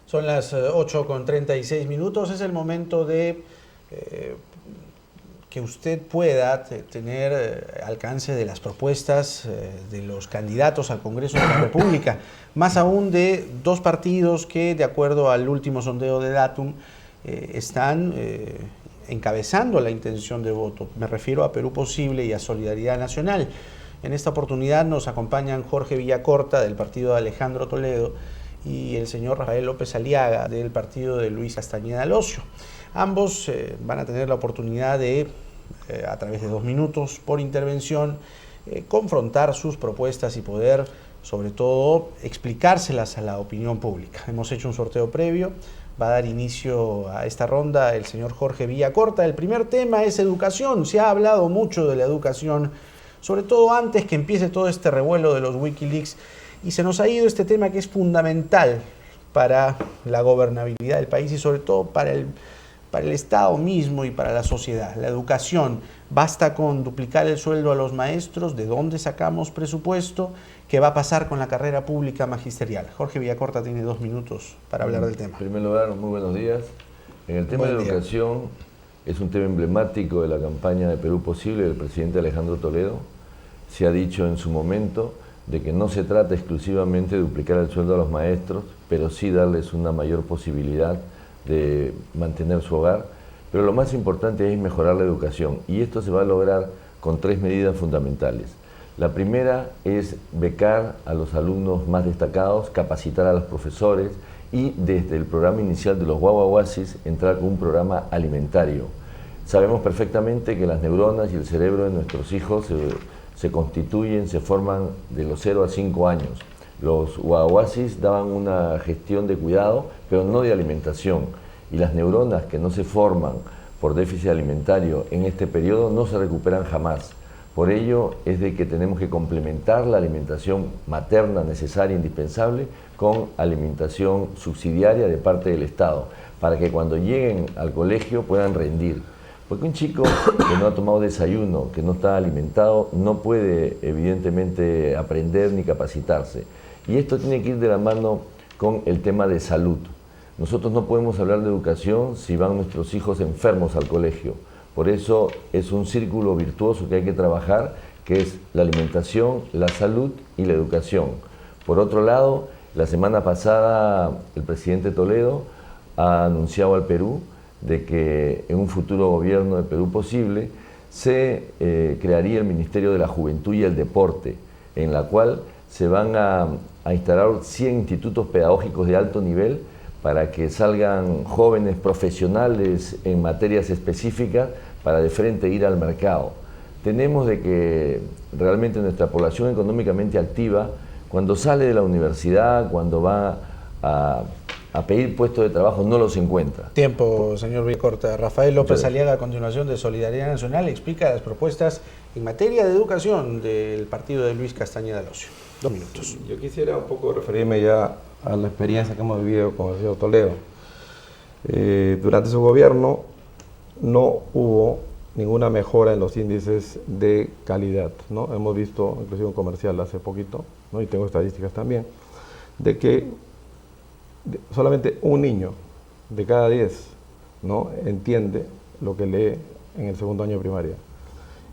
Son las 8:36. Es el momento de que usted pueda tener alcance de las propuestas de los candidatos al Congreso de la República, más aún de dos partidos que, de acuerdo al último sondeo de Datum, están encabezando la intención de voto. Me refiero a Perú Posible y a Solidaridad Nacional. En esta oportunidad nos acompañan Jorge Villacorta, del partido de Alejandro Toledo, y el señor Rafael López Aliaga, del partido de Luis Castañeda Locio. Ambos van a tener la oportunidad de, a través de 2 minutos por intervención, confrontar sus propuestas y poder, sobre todo, explicárselas a la opinión pública. Hemos hecho un sorteo previo. Va a dar inicio a esta ronda el señor Jorge Villacorta. El primer tema es educación. Se ha hablado mucho de la educación, sobre todo antes que empiece todo este revuelo de los Wikileaks, y se nos ha ido este tema que es fundamental para la gobernabilidad del país y sobre todo para el Estado mismo y para la sociedad, la educación. Basta con duplicar el sueldo a los maestros. ¿De dónde sacamos presupuesto? ¿Qué va a pasar con la carrera pública magisterial? Jorge Villacorta tiene 2 minutos para hablar del tema. En primer lugar, muy buenos días. En el tema de la educación, es un tema emblemático de la campaña de Perú Posible del presidente Alejandro Toledo. Se ha dicho en su momento de que no se trata exclusivamente de duplicar el sueldo a los maestros, pero sí darles una mayor posibilidad de mantener su hogar. Pero lo más importante es mejorar la educación, y esto se va a lograr con 3 medidas fundamentales. La primera es becar a los alumnos más destacados, capacitar a los profesores y desde el programa inicial de los guaguaguasis entrar con un programa alimentario. Sabemos perfectamente que las neuronas y el cerebro de nuestros hijos se constituyen, se forman de los 0 a 5 años. Los guaguaguasis daban una gestión de cuidado, pero no de alimentación. Y las neuronas que no se forman por déficit alimentario en este periodo no se recuperan jamás. Por ello es de que tenemos que complementar la alimentación materna necesaria e indispensable con alimentación subsidiaria de parte del Estado, para que cuando lleguen al colegio puedan rendir. Porque un chico que no ha tomado desayuno, que no está alimentado, no puede evidentemente aprender ni capacitarse. Y esto tiene que ir de la mano con el tema de salud. Nosotros no podemos hablar de educación si van nuestros hijos enfermos al colegio. Por eso es un círculo virtuoso que hay que trabajar, que es la alimentación, la salud y la educación. Por otro lado, la semana pasada el presidente Toledo ha anunciado al Perú de que en un futuro gobierno de Perú Posible se crearía el Ministerio de la Juventud y el Deporte, en la cual se van a instalar 100 institutos pedagógicos de alto nivel para que salgan jóvenes profesionales en materias específicas para de frente ir al mercado. Tenemos de que realmente nuestra población económicamente activa, cuando sale de la universidad, cuando va a pedir puestos de trabajo, no los encuentra. Tiempo, señor Villacorta. Rafael López Aliaga, a continuación, de Solidaridad Nacional, explica las propuestas en materia de educación del partido de Luis Castañeda Locio. 2 minutos. Yo quisiera un poco referirme ya a la experiencia que hemos vivido con el señor Toledo. Durante su gobierno no hubo ninguna mejora en los índices de calidad, ¿no? Hemos visto, inclusive un comercial hace poquito, ¿no? Y tengo estadísticas también, de que solamente un niño de cada 10, ¿no?, entiende lo que lee en el 2º año de primaria.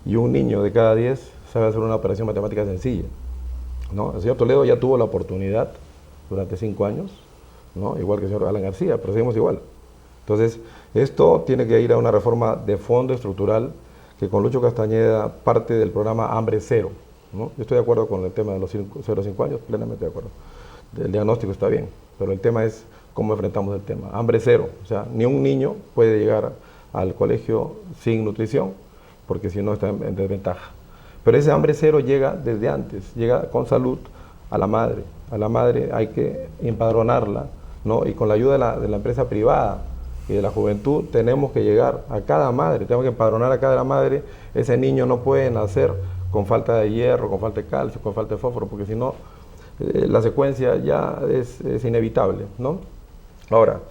Y un niño de cada 10 sabe hacer una operación matemática sencilla, ¿no? El señor Toledo ya tuvo la oportunidad durante 5 años, ¿no?, igual que el señor Alan García, pero seguimos igual. Entonces, esto tiene que ir a una reforma de fondo estructural que con Lucho Castañeda parte del programa Hambre Cero, ¿no? Yo estoy de acuerdo con el tema de los 0 a 5 años, plenamente de acuerdo. El diagnóstico está bien, pero el tema es cómo enfrentamos el tema. Hambre cero, o sea, ni un niño puede llegar al colegio sin nutrición, porque si no está en desventaja. Pero ese hambre cero llega desde antes, llega con salud a la madre. A la madre hay que empadronarla, ¿no? Y con la ayuda de la empresa privada y de la juventud tenemos que llegar a cada madre, tenemos que empadronar a cada madre. Ese niño no puede nacer con falta de hierro, con falta de calcio, con falta de fósforo, porque si no, la secuencia ya es inevitable, ¿no? Ahora,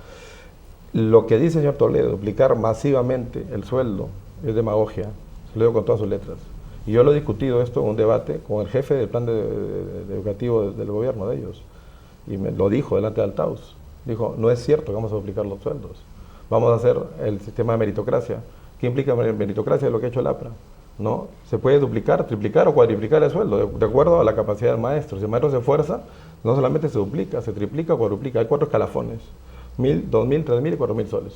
lo que dice el señor Toledo, duplicar masivamente el sueldo, es demagogia, lo digo con todas sus letras. Y yo lo he discutido esto en un debate con el jefe del plan educativo del gobierno de ellos, y me lo dijo delante de altavoz. Dijo, no es cierto que vamos a duplicar los sueldos. Vamos a hacer el sistema de meritocracia. ¿Qué implica meritocracia? Lo que ha hecho el APRA. ¿No? Se puede duplicar, triplicar o cuadriplicar el sueldo de acuerdo a la capacidad del maestro. Si el maestro se esfuerza, no solamente se duplica, se triplica o cuadruplica. Hay 4 escalafones, 1.000, 2.000, 3.000 y 4.000 soles.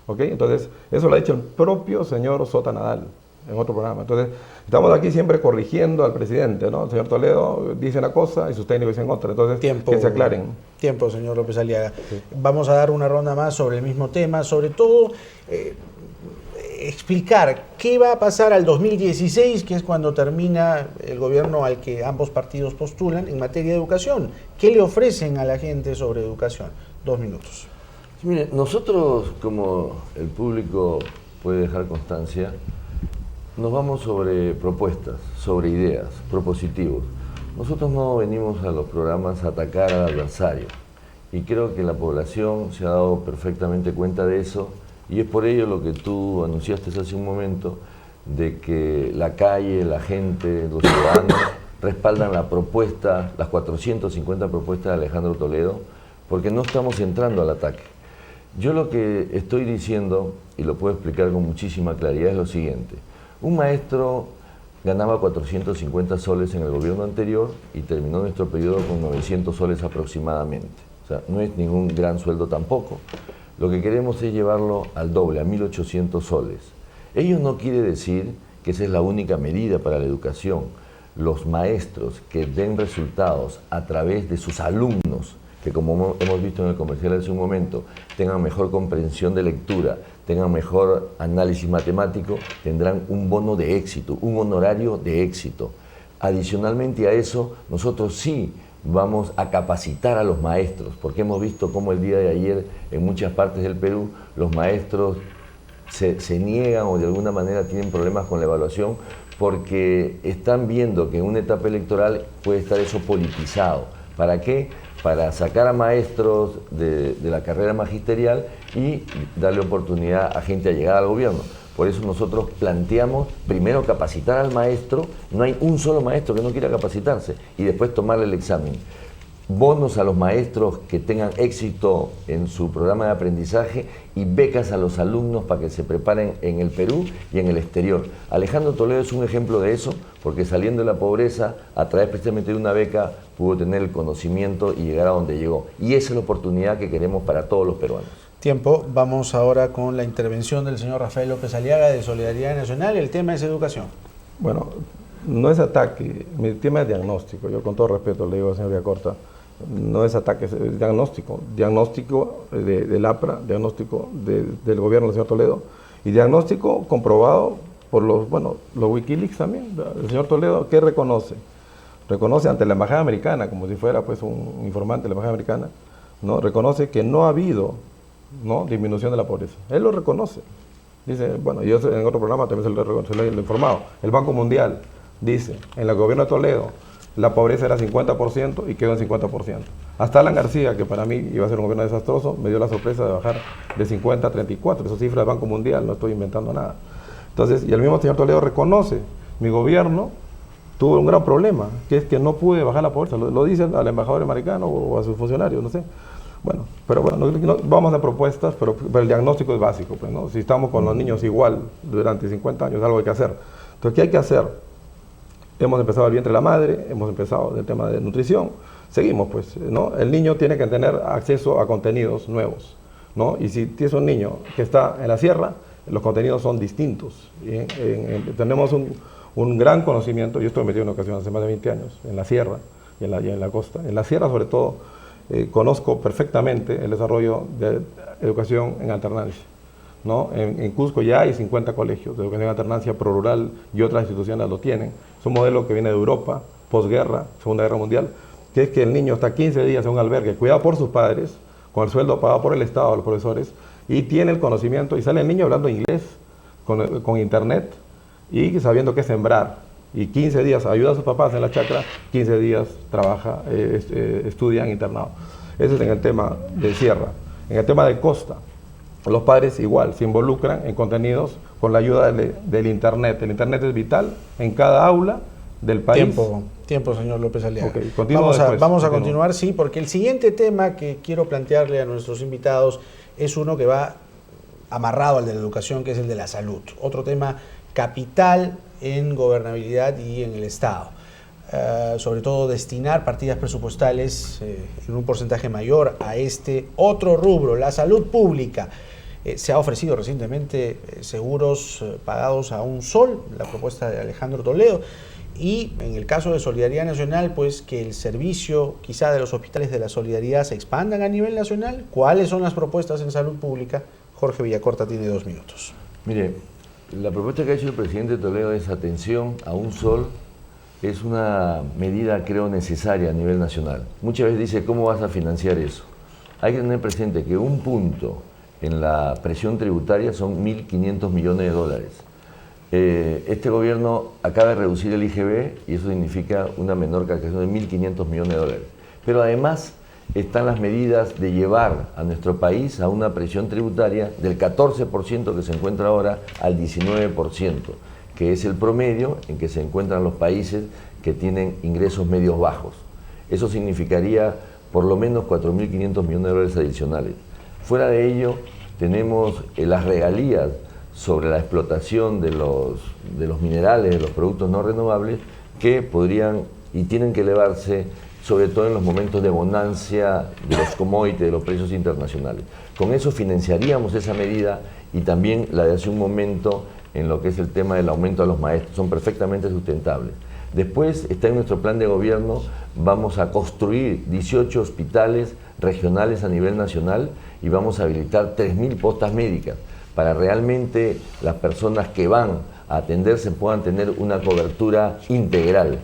¿Ok? Entonces, eso lo ha dicho el propio señor Sota Nadal en otro programa. Entonces, estamos aquí siempre corrigiendo al presidente, ¿no? El señor Toledo dice una cosa y sus técnicos dicen otra. Entonces, que se aclaren. Tiempo, señor López Aliaga. Sí. Vamos a dar una ronda más sobre el mismo tema, sobre todo explicar qué va a pasar al 2016, que es cuando termina el gobierno al que ambos partidos postulan en materia de educación. ¿Qué le ofrecen a la gente sobre educación? 2 minutos. Mire, nosotros, como el público puede dejar constancia, nos vamos sobre propuestas, sobre ideas, propositivos. Nosotros no venimos a los programas a atacar al adversario y creo que la población se ha dado perfectamente cuenta de eso y es por ello lo que tú anunciaste hace un momento, de que la calle, la gente, los ciudadanos respaldan la propuesta, las 450 propuestas de Alejandro Toledo, porque no estamos entrando al ataque. Yo lo que estoy diciendo, y lo puedo explicar con muchísima claridad, es lo siguiente. Un maestro ganaba 450 soles en el gobierno anterior y terminó nuestro periodo con 900 soles aproximadamente. O sea, no es ningún gran sueldo tampoco. Lo que queremos es llevarlo al doble, a 1.800 soles. Ello no quiere decir que esa es la única medida para la educación. Los maestros que den resultados a través de sus alumnos, que como hemos visto en el comercial hace un momento, tengan mejor comprensión de lectura, tengan mejor análisis matemático, tendrán un bono de éxito, un honorario de éxito. Adicionalmente a eso, nosotros sí vamos a capacitar a los maestros, porque hemos visto cómo el día de ayer en muchas partes del Perú los maestros se niegan o de alguna manera tienen problemas con la evaluación porque están viendo que en una etapa electoral puede estar eso politizado. ¿Para qué? Para sacar a maestros de la carrera magisterial y darle oportunidad a gente allegada al gobierno. Por eso nosotros planteamos primero capacitar al maestro, no hay un solo maestro que no quiera capacitarse, y después tomarle el examen. Bonos a los maestros que tengan éxito en su programa de aprendizaje y becas a los alumnos para que se preparen en el Perú y en el exterior. Alejandro Toledo es un ejemplo de eso, porque saliendo de la pobreza, a través precisamente de una beca, pudo tener el conocimiento y llegar a donde llegó. Y esa es la oportunidad que queremos para todos los peruanos. Tiempo. Vamos ahora con la intervención del señor Rafael López Aliaga de Solidaridad Nacional. El tema es educación. Bueno, no es ataque, mi tema es diagnóstico. Yo con todo respeto le digo al señor Villacorta, no es ataque, es diagnóstico. Diagnóstico del APRA, diagnóstico del gobierno del señor Toledo y diagnóstico comprobado por los Wikileaks también. El señor Toledo, ¿qué reconoce? Reconoce ante la embajada americana, como si fuera pues un informante de la embajada americana, ¿no? Reconoce que no ha habido, ¿no?, disminución de la pobreza. Él lo reconoce. Dice, bueno, yo en otro programa también se lo he informado. El Banco Mundial dice, en el gobierno de Toledo, la pobreza era 50% y quedó en 50%. Hasta Alan García, que para mí iba a ser un gobierno desastroso, me dio la sorpresa de bajar de 50 a 34. Esas cifras del Banco Mundial, no estoy inventando nada. Entonces, y el mismo señor Toledo reconoce, mi gobierno tuvo un gran problema, que es que no pude bajar la pobreza. Lo dice al embajador americano o a sus funcionarios, no sé. Bueno, pero bueno, no, vamos a propuestas, pero el diagnóstico es básico, pues, ¿no? Si estamos con los niños igual durante 50 años, algo hay que hacer. Entonces, ¿qué hay que hacer? Hemos empezado el vientre de la madre, hemos empezado el tema de nutrición, seguimos, pues, ¿no? El niño tiene que tener acceso a contenidos nuevos, ¿no? Y si tienes un niño que está en la sierra, los contenidos son distintos. Tenemos un gran conocimiento, yo estoy metido en educación hace más de 20 años, en la sierra y en la costa. En la sierra, sobre todo, conozco perfectamente el desarrollo de educación en alternancia, ¿no? En Cusco ya hay 50 colegios de educación en alternancia pro-rural y otras instituciones lo tienen. Es un modelo que viene de Europa, posguerra, Segunda Guerra Mundial, que es que el niño está 15 días en un albergue, cuidado por sus padres, con el sueldo pagado por el Estado a los profesores, y tiene el conocimiento, y sale el niño hablando inglés, con internet, y sabiendo qué sembrar. Y 15 días ayuda a sus papás en la chacra, 15 días trabaja, estudia en internado. Eso es en el tema de sierra. En el tema de costa, los padres igual se involucran en contenidos con la ayuda del internet. El internet es vital en cada aula del país. Tiempo, señor López Aliaga. Okay, vamos a continuar, sí, porque el siguiente tema que quiero plantearle a nuestros invitados es uno que va amarrado al de la educación, que es el de la salud. Otro tema capital en gobernabilidad y en el Estado. Sobre todo destinar partidas presupuestales en un porcentaje mayor a este otro rubro, la salud pública. Se ha ofrecido recientemente seguros pagados a un sol, la propuesta de Alejandro Toledo, y en el caso de Solidaridad Nacional, pues que el servicio quizá de los hospitales de la Solidaridad se expandan a nivel nacional. ¿Cuáles son las propuestas en salud pública? Jorge Villacorta tiene 2 minutos. Mire, la propuesta que ha hecho el presidente Toledo es atención a un sol. Es una medida, creo, necesaria a nivel nacional. Muchas veces dice, ¿cómo vas a financiar eso? Hay que tener presente que un punto en la presión tributaria son 1.500 millones de dólares. Este gobierno acaba de reducir el IGB y eso significa una menor captación de 1.500 millones de dólares. Pero además están las medidas de llevar a nuestro país a una presión tributaria del 14% que se encuentra ahora al 19%. Que es el promedio en que se encuentran los países que tienen ingresos medios bajos. Eso significaría por lo menos 4.500 millones de dólares adicionales. Fuera de ello, tenemos las regalías sobre la explotación de los minerales, de los productos no renovables, que podrían y tienen que elevarse, sobre todo en los momentos de bonanza de los commodities, de los precios internacionales. Con eso financiaríamos esa medida y también la de hace un momento en lo que es el tema del aumento a los maestros, son perfectamente sustentables. Después está en nuestro plan de gobierno, vamos a construir 18 hospitales regionales a nivel nacional y vamos a habilitar 3.000 postas médicas para realmente las personas que van a atenderse puedan tener una cobertura integral.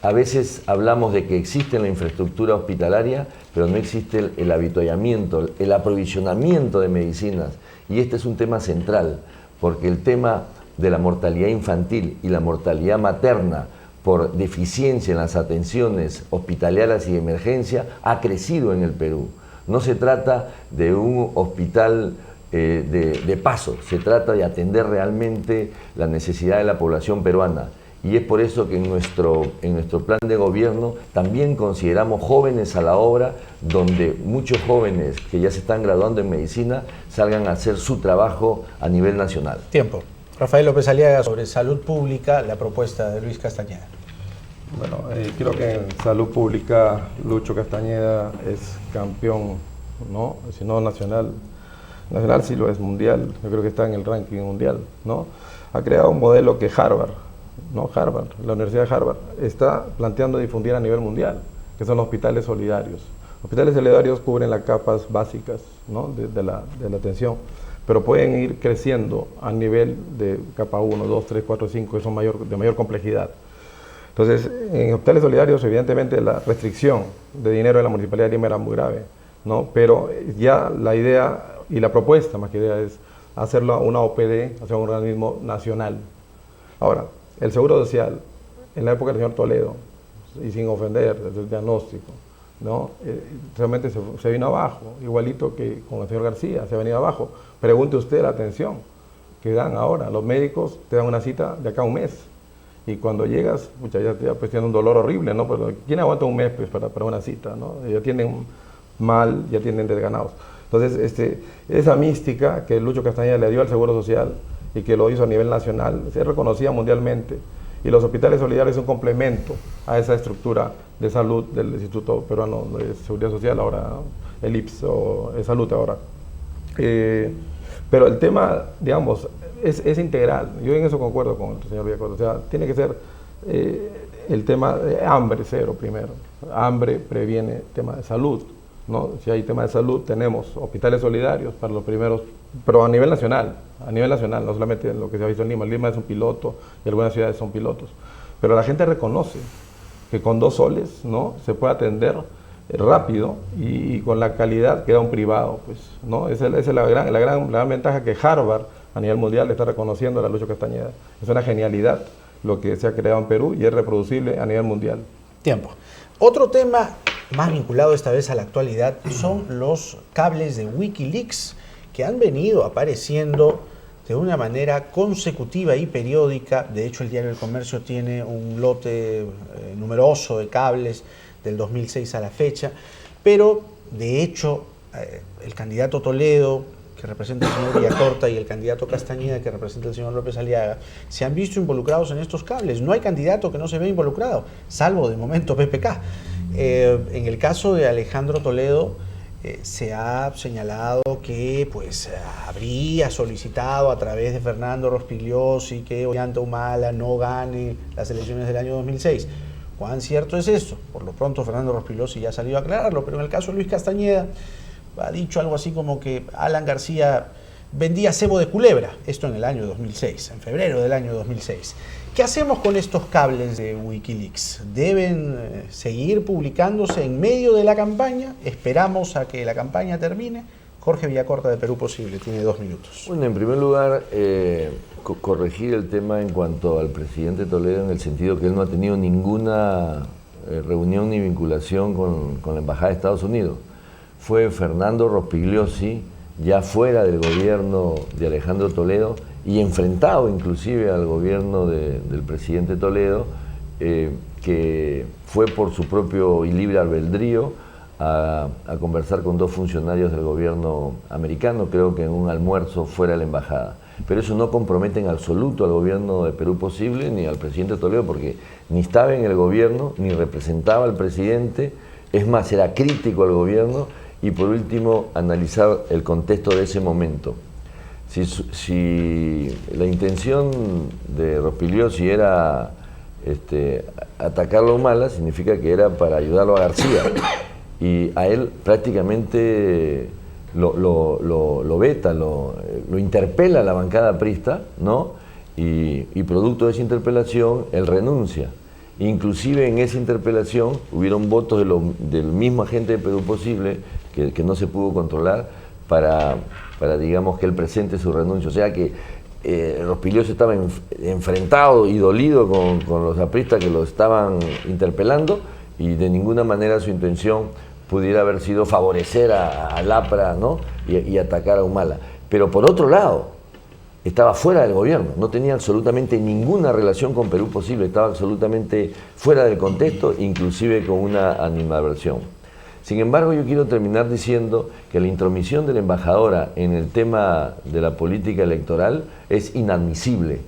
A veces hablamos de que existe la infraestructura hospitalaria, pero no existe el avituallamiento, el aprovisionamiento de medicinas, y este es un tema central, porque el tema de la mortalidad infantil y la mortalidad materna por deficiencia en las atenciones hospitalarias y de emergencia ha crecido en el Perú. No se trata de un hospital de paso, se trata de atender realmente la necesidad de la población peruana. Y es por eso que en nuestro plan de gobierno también consideramos jóvenes a la obra, donde muchos jóvenes que ya se están graduando en medicina salgan a hacer su trabajo a nivel nacional. Tiempo. Rafael López Aliaga, sobre salud pública, la propuesta de Luis Castañeda. Bueno, creo que en salud pública Lucho Castañeda es campeón, ¿no? Si no nacional sí lo es mundial, yo creo que está en el ranking mundial, ¿no? Ha creado un modelo que Harvard, la Universidad de Harvard, está planteando difundir a nivel mundial, que son los hospitales solidarios. Hospitales solidarios cubren las capas básicas, ¿no? de la atención, pero pueden ir creciendo a nivel de capa 1, 2, 3, 4, 5, que son de mayor complejidad. Entonces, en hospitales solidarios, evidentemente, la restricción de dinero de la Municipalidad de Lima era muy grave, ¿no? Pero ya la idea y la propuesta, más que idea, es hacerlo una OPD, hacer un organismo nacional. Ahora, el Seguro Social, en la época del señor Toledo, y sin ofender desde el diagnóstico, ¿no? Realmente se vino abajo, igualito que con el señor García, se ha venido abajo. Pregunte usted la atención que dan ahora. Los médicos te dan una cita de acá a un mes. Y cuando llegas, ya pues tienen un dolor horrible, ¿no? Pero ¿quién aguanta un mes pues, para una cita, ¿no? Ya tienen mal, ya tienen desganados. Entonces, esa mística que Lucho Castañeda le dio al Seguro Social y que lo hizo a nivel nacional, se reconocía mundialmente. Y los hospitales solidarios son un complemento a esa estructura de salud del Instituto Peruano de Seguridad Social, ahora, ¿no? El IPS o el Salud ahora. Pero el tema, digamos, es integral. Yo en eso concuerdo con el señor Villacorta. O sea, tiene que ser el tema de hambre cero primero. Hambre previene tema de salud, ¿no? Si hay tema de salud, tenemos hospitales solidarios para los primeros, pero a nivel nacional, no solamente lo que se ha visto en Lima. Lima es un piloto y algunas ciudades son pilotos. Pero la gente reconoce que con 2 soles, ¿no? Se puede atender rápido y con la calidad que da un privado, pues, ¿no? Esa es la gran ventaja que Harvard a nivel mundial está reconociendo a Lucho Castañeda. Es una genialidad lo que se ha creado en Perú y es reproducible a nivel mundial. Tiempo. Otro tema más vinculado esta vez a la actualidad son los cables de Wikileaks que han venido apareciendo de una manera consecutiva y periódica. De hecho, el diario El Comercio tiene un lote numeroso de cables del 2006 a la fecha, pero de hecho el candidato Toledo, que representa el señor Villacorta, y el candidato Castañeda, que representa el señor López Aliaga, se han visto involucrados en estos cables. No hay candidato que no se vea involucrado, salvo de momento PPK. En el caso de Alejandro Toledo, se ha señalado que pues habría solicitado a través de Fernando Rospigliosi que Ollanta Humala no gane las elecciones del año 2006. ¿Cuán cierto es esto? Por lo pronto Fernando Rospigliosi ya ha salido a aclararlo, pero en el caso de Luis Castañeda ha dicho algo así como que Alan García vendía cebo de culebra, esto en el año 2006, en febrero del año 2006. ¿Qué hacemos con estos cables de Wikileaks? ¿Deben seguir publicándose en medio de la campaña? ¿Esperamos a que la campaña termine? Jorge Villacorta, de Perú Posible, tiene 2 minutos. Bueno, en primer lugar, corregir el tema en cuanto al presidente Toledo, en el sentido que él no ha tenido ninguna reunión ni vinculación con la Embajada de Estados Unidos. Fue Fernando Rospigliosi, ya fuera del gobierno de Alejandro Toledo y enfrentado inclusive al gobierno del presidente Toledo, que fue por su propio y libre albedrío a conversar con 2 funcionarios del gobierno americano, creo que en un almuerzo fuera de la embajada. Pero eso no compromete en absoluto al gobierno de Perú Posible ni al presidente Toledo, porque ni estaba en el gobierno, ni representaba al presidente, es más, era crítico al gobierno. Y por último, analizar el contexto de ese momento. Si la intención de Rospigliosi era atacarlo a Humala, significa que era para ayudarlo a García. Y a él prácticamente lo veta, lo interpela la bancada aprista, ¿no? Y producto de esa interpelación, él renuncia. Inclusive en esa interpelación hubieron votos del mismo agente de Perú Posible que no se pudo controlar para digamos que él presente su renuncia. O sea que Rospigliosi estaba enfrentado y dolido con los apristas que lo estaban interpelando, y de ninguna manera su intención pudiera haber sido favorecer a Lapra, ¿no? y atacar a Humala. Pero por otro lado, estaba fuera del gobierno, no tenía absolutamente ninguna relación con Perú Posible, estaba absolutamente fuera del contexto, inclusive con una animadversión. Sin embargo, yo quiero terminar diciendo que la intromisión de la embajadora en el tema de la política electoral es inadmisible.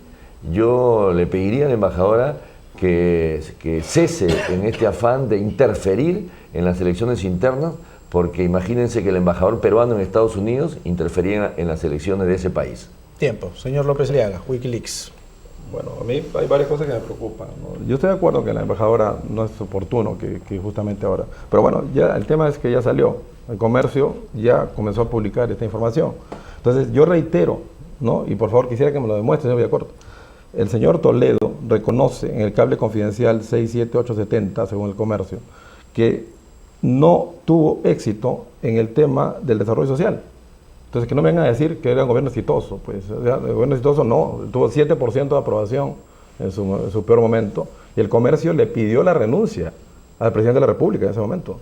Yo le pediría a la embajadora que cese en este afán de interferir en las elecciones internas, porque imagínense que el embajador peruano en Estados Unidos interfería en las elecciones de ese país. Tiempo. Señor López Aliaga, Wikileaks. Bueno, a mí hay varias cosas que me preocupan, ¿no? Yo estoy de acuerdo que la embajadora no es oportuno que justamente ahora. Pero bueno, ya el tema es que ya salió. El Comercio ya comenzó a publicar esta información. Entonces yo reitero, ¿no? Y por favor quisiera que me lo demuestre, señor Villacorta. El señor Toledo reconoce en el cable confidencial 67870, según el Comercio, que no tuvo éxito en el tema del desarrollo social. Entonces, que no me vengan a decir que era un gobierno exitoso. Pues, o sea, el gobierno exitoso no, tuvo 7% de aprobación en su peor momento, y el Comercio le pidió la renuncia al presidente de la República en ese momento.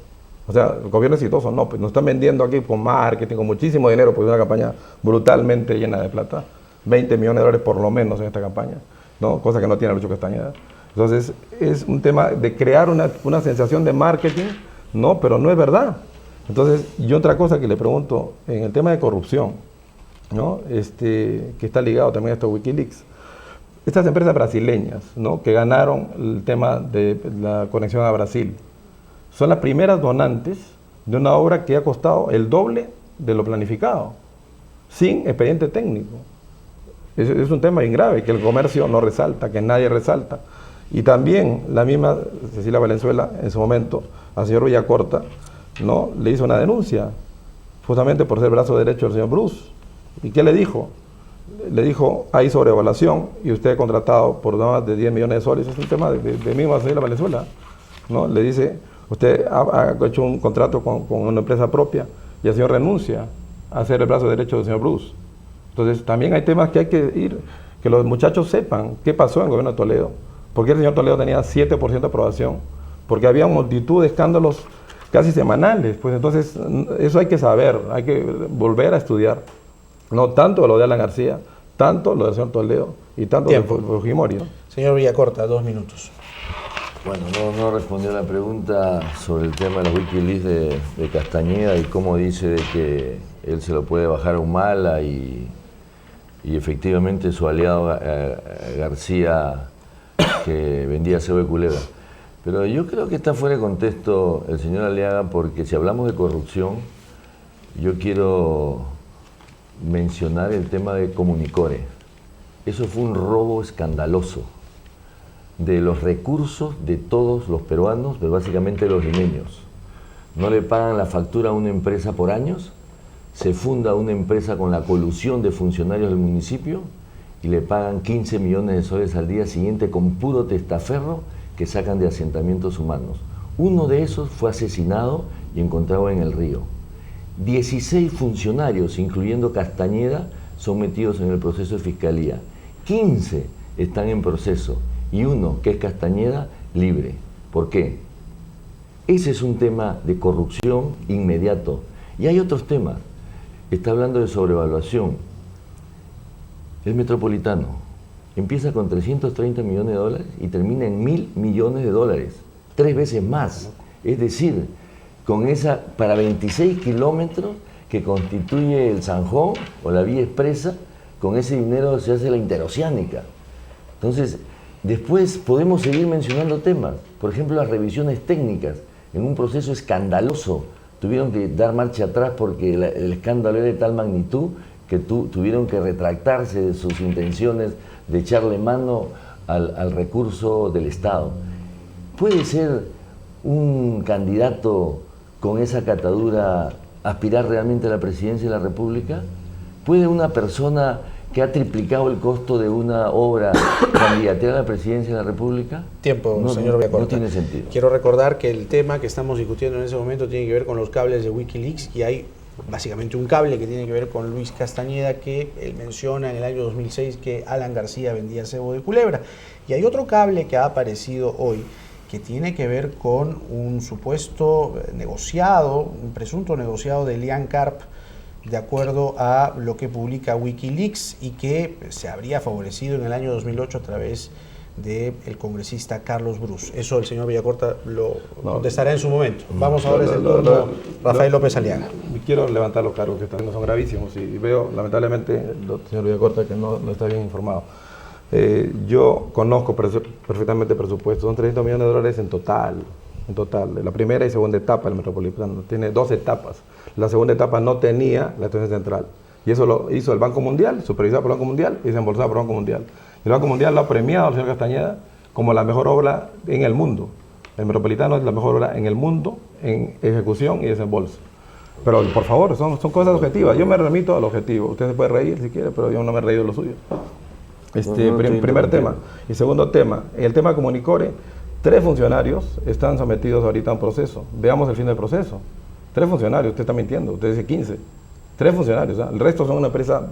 O sea, el gobierno exitoso no, pues nos están vendiendo aquí con marketing, con muchísimo dinero, pues una campaña brutalmente llena de plata, 20 millones de dólares por lo menos en esta campaña, ¿no? Cosa que no tiene Lucho Castañeda. Entonces, es un tema de crear una sensación de marketing, ¿no? Pero no es verdad. Entonces, yo otra cosa que le pregunto, en el tema de corrupción, ¿no? Que está ligado también a esto de Wikileaks, estas empresas brasileñas, ¿no? Que ganaron el tema de la conexión a Brasil, son las primeras donantes de una obra que ha costado el doble de lo planificado, sin expediente técnico. Es un tema bien grave, que el Comercio no resalta, que nadie resalta. Y también la misma Cecilia Valenzuela, en su momento, al señor Villacorta, ¿no? Le hizo una denuncia, justamente por ser brazo derecho del señor Bruce. ¿Y qué le dijo? Le dijo, hay sobrevaluación y usted ha contratado por más de 10 millones de soles. Es un tema de misma Cecilia Valenzuela, ¿no? Le dice, usted ha hecho un contrato con una empresa propia y el señor renuncia a ser el brazo derecho del señor Bruce. Entonces, también hay temas que hay que ir, que los muchachos sepan qué pasó en el gobierno de Toledo. ¿Por qué el señor Toledo tenía 7% de aprobación? Porque había multitud de escándalos casi semanales. Pues entonces, eso hay que saber, hay que volver a estudiar. No tanto lo de Alan García, tanto lo del señor Toledo y tanto de Fujimori, ¿no? Señor Villacorta, 2 minutos. Bueno, no respondió a la pregunta sobre el tema de los Wikileaks de Castañeda y cómo dice de que él se lo puede bajar a Humala y efectivamente su aliado García, que vendía cebo de culebra. Pero yo creo que está fuera de contexto el señor Aliaga, porque si hablamos de corrupción, yo quiero mencionar el tema de Comunicore. Eso fue un robo escandaloso de los recursos de todos los peruanos, pero básicamente los limeños. No le pagan la factura a una empresa por años, se funda una empresa con la colusión de funcionarios del municipio y le pagan 15 millones de soles al día siguiente con puro testaferro que sacan de asentamientos humanos. Uno de esos fue asesinado y encontrado en el río. 16 funcionarios, incluyendo Castañeda, son metidos en el proceso de fiscalía. 15 están en proceso y uno, que es Castañeda, libre. ¿Por qué? Ese es un tema de corrupción inmediato. Y hay otros temas. Está hablando de sobrevaluación. El Metropolitano empieza con 330 millones de dólares y termina en 1.000 millones de dólares. 3 veces más. Es decir, con esa, para 26 kilómetros que constituye el Zanjón o la vía expresa, con ese dinero se hace la interoceánica. Entonces, después podemos seguir mencionando temas. Por ejemplo, las revisiones técnicas en un proceso escandaloso. Tuvieron que dar marcha atrás porque el escándalo era de tal magnitud que tuvieron que retractarse de sus intenciones de echarle mano al recurso del Estado. ¿Puede ser un candidato con esa catadura aspirar realmente a la presidencia de la República? ¿Puede una persona que ha triplicado el costo de una obra candidatear a la presidencia de la República? Tiempo, señor Villacorta. No tiene sentido. Quiero recordar que el tema que estamos discutiendo en ese momento tiene que ver con los cables de Wikileaks y hay básicamente un cable que tiene que ver con Luis Castañeda, que él menciona en el año 2006 que Alan García vendía cebo de culebra. Y hay otro cable que ha aparecido hoy que tiene que ver con un supuesto negociado, un presunto negociado de Lian Carp, de acuerdo a lo que publica Wikileaks, y que se habría favorecido en el año 2008 a través del congresista Carlos Brus. Eso el señor Villacorta lo contestará en su momento. Vamos ahora al turno Rafael López Aliaga. Quiero levantar los cargos que también son gravísimos y veo lamentablemente, señor Villacorta, que no está bien informado. Yo conozco perfectamente el presupuesto, son 300 millones de dólares en total. La primera y segunda etapa del Metropolitano tiene 2 etapas. La segunda etapa no tenía la estación central. Y eso lo hizo el Banco Mundial, supervisado por el Banco Mundial y desembolsado por el Banco Mundial. El Banco Mundial lo ha premiado al señor Castañeda como la mejor obra en el mundo. El Metropolitano es la mejor obra en el mundo en ejecución y desembolso. Pero por favor, son cosas objetivas. Yo me remito al objetivo. Usted se puede reír si quiere, pero yo no me he reído de lo suyo. Primer tema. Y segundo tema, el tema de Comunicore, 3 funcionarios están sometidos ahorita a un proceso. Veamos el fin del proceso. 3 funcionarios, usted está mintiendo, usted dice 15. 3 funcionarios, ¿eh? El resto son una empresa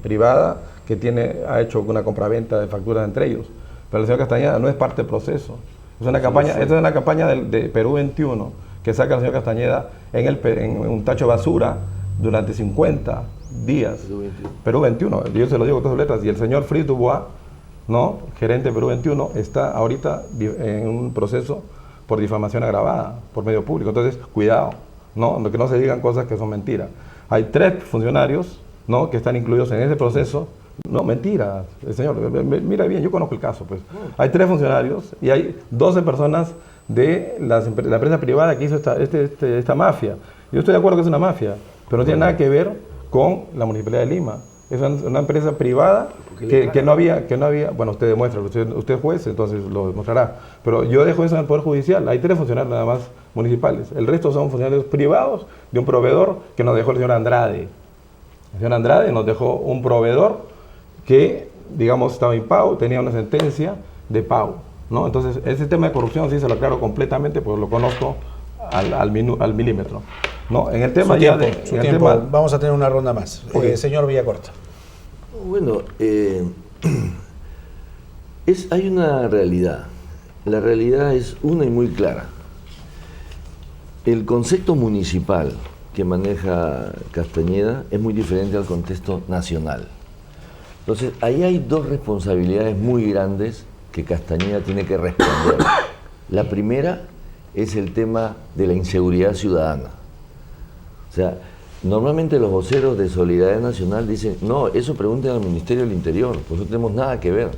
privada que ha hecho una compraventa de facturas entre ellos. Pero el señor Castañeda no es parte del proceso. Es una campaña de Perú 21 que saca al señor Castañeda en un tacho de basura durante 50 días. Perú 21, yo se lo digo con todas sus letras. Y el señor Fritz Dubois, ¿no?, gerente de Perú 21, está ahorita en un proceso por difamación agravada por medio público. Entonces, cuidado, ¿no?, que no se digan cosas que son mentiras. Hay 3 funcionarios, ¿no?, que están incluidos en ese proceso. No, mentira, señor, mira bien, yo conozco el caso, pues. Hay 3 funcionarios y hay 12 personas de la empresa privada que hizo esta mafia. Yo estoy de acuerdo que es una mafia, pero no tiene nada que ver con la Municipalidad de Lima. Es una empresa privada que no había, bueno, usted demuestra, usted es juez, entonces lo demostrará. Pero yo dejo eso en el Poder Judicial. Hay 3 funcionarios nada más municipales. El resto son funcionarios privados de un proveedor que nos dejó el señor Andrade. El señor Andrade nos dejó un proveedor que, digamos, estaba impago, tenía una sentencia de pago, ¿no? Entonces, ese tema de corrupción sí se lo aclaro completamente porque lo conozco al milímetro, ¿no? En el tema vamos a tener una ronda más. Okay. Señor Villacorta. Bueno, hay una realidad. La realidad es una y muy clara. El concepto municipal que maneja Castañeda es muy diferente al contexto nacional. Entonces, ahí hay dos responsabilidades muy grandes que Castañeda tiene que responder. La primera es el tema de la inseguridad ciudadana. O sea, normalmente los voceros de Solidaridad Nacional dicen, no, eso pregunten al Ministerio del Interior, pues no tenemos nada que ver.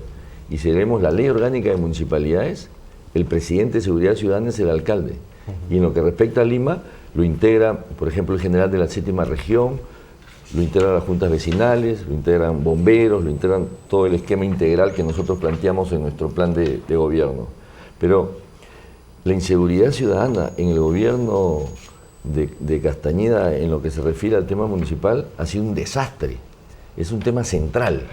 Y si leemos la Ley Orgánica de Municipalidades, el presidente de Seguridad Ciudadana es el alcalde. Y en lo que respecta a Lima, lo integra, por ejemplo, el general de la 7ª región, lo integran las juntas vecinales, lo integran bomberos, lo integran todo el esquema integral que nosotros planteamos en nuestro plan de gobierno. Pero la inseguridad ciudadana en el gobierno de Castañeda, en lo que se refiere al tema municipal, ha sido un desastre. Es un tema central.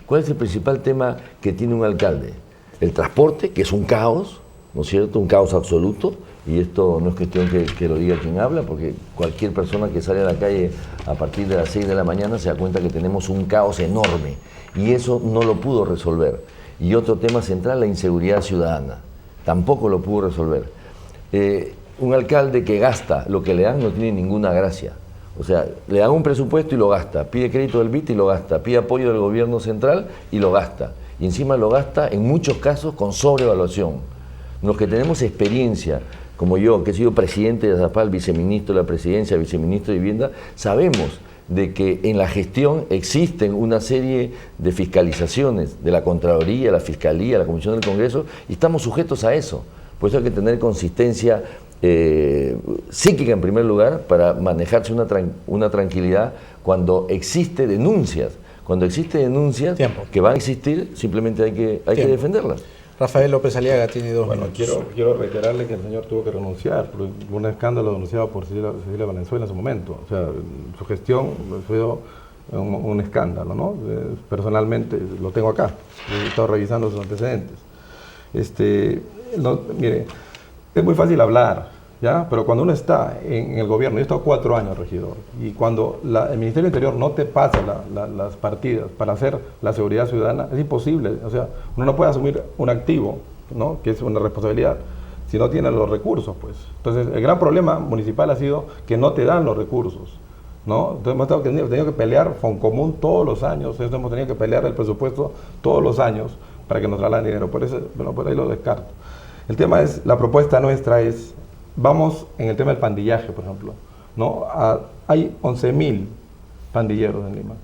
¿Cuál es el principal tema que tiene un alcalde? El transporte, que es un caos, ¿no es cierto? Un caos absoluto. Y esto no es cuestión que lo diga quien habla, porque cualquier persona que sale a la calle a partir de las 6 de la mañana se da cuenta que tenemos un caos enorme. Y eso no lo pudo resolver. Y otro tema central, la inseguridad ciudadana. Tampoco lo pudo resolver. Un alcalde que gasta lo que le dan no tiene ninguna gracia. O sea, le dan un presupuesto y lo gasta, pide crédito del BIT y lo gasta, pide apoyo del gobierno central y lo gasta. Y encima lo gasta en muchos casos con sobrevaluación. Los que tenemos experiencia, como yo, que he sido presidente de ASAPAL, viceministro de la presidencia, viceministro de vivienda, sabemos de que en la gestión existen una serie de fiscalizaciones de la Contraloría, la Fiscalía, la Comisión del Congreso, y estamos sujetos a eso. Por eso hay que tener consistencia psíquica en primer lugar para manejarse una tranquilidad cuando existe denuncias. Cuando existe denuncias que van a existir, simplemente hay que defenderlas. Rafael López Aliaga tiene 2 minutos. Quiero reiterarle que el señor tuvo que renunciar por un escándalo denunciado por Cecilia Valenzuela en su momento. O sea, su gestión fue un escándalo, ¿no? Personalmente lo tengo acá, he estado revisando sus antecedentes. Mire, es muy fácil hablar, ¿ya? Pero cuando uno está en el gobierno, yo he estado 4 años regidor, y cuando el Ministerio del Interior no te pasa las partidas para hacer la seguridad ciudadana, es imposible. O sea, uno no puede asumir un activo, ¿no? Que es una responsabilidad, si no tiene los recursos, pues. Entonces, el gran problema municipal ha sido que no te dan los recursos, ¿no? Entonces, hemos tenido que pelear Foncomún todos los años, hemos tenido que pelear el presupuesto todos los años para que nos trasladen dinero. Por eso, bueno, por ahí lo descarto. El tema es, la propuesta nuestra es, vamos en el tema del pandillaje, por ejemplo, ¿no? Hay 11.000 pandilleros en Lima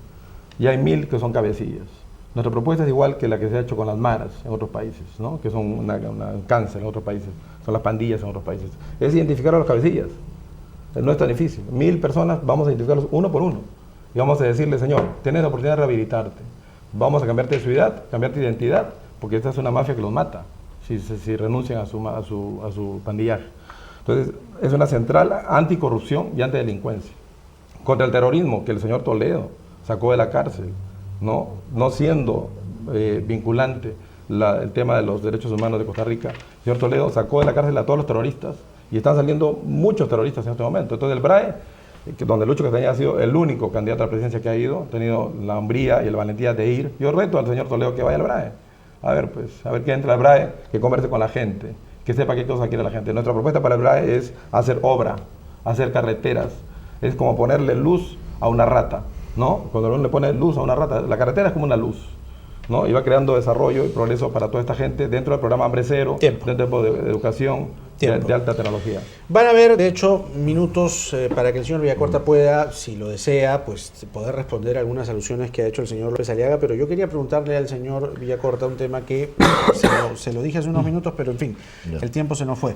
y hay 1.000 que son cabecillas. Nuestra propuesta es igual que la que se ha hecho con las maras en otros países, ¿no? Que son un cáncer en otros países, son las pandillas en otros países. Es identificar a los cabecillas. No es tan difícil. 1.000 personas, vamos a identificarlos uno por uno y vamos a decirle, señor, tienes la oportunidad de rehabilitarte, vamos a cambiarte de ciudad, cambiarte de identidad, porque esta es una mafia que los mata si renuncian a su pandillaje. Entonces, es una central anticorrupción y antidelincuencia. Contra el terrorismo, que el señor Toledo sacó de la cárcel, no siendo vinculante el tema de los derechos humanos de Costa Rica, el señor Toledo sacó de la cárcel a todos los terroristas y están saliendo muchos terroristas en este momento. Entonces, el BRAE, donde Lucho Castañeda ha sido el único candidato a la presidencia que ha ido, ha tenido la hombría y la valentía de ir. Yo reto al señor Toledo que vaya al BRAE. A ver que entre al BRAE, que converse con la gente, que sepa qué cosa quiere la gente. Nuestra propuesta para el BRAE es hacer obra, hacer carreteras. Es como ponerle luz a una rata, ¿no? Cuando uno le pone luz a una rata, la carretera es como una luz, ¿no? Y va creando desarrollo y progreso para toda esta gente dentro del programa Hambre Cero, dentro de educación de alta tecnología. Van a haber, de hecho, minutos para que el señor Villacorta pueda, si lo desea, pues poder responder algunas alusiones que ha hecho el señor López Aliaga, pero yo quería preguntarle al señor Villacorta un tema que se lo dije hace unos minutos, pero en fin, el tiempo se nos fue.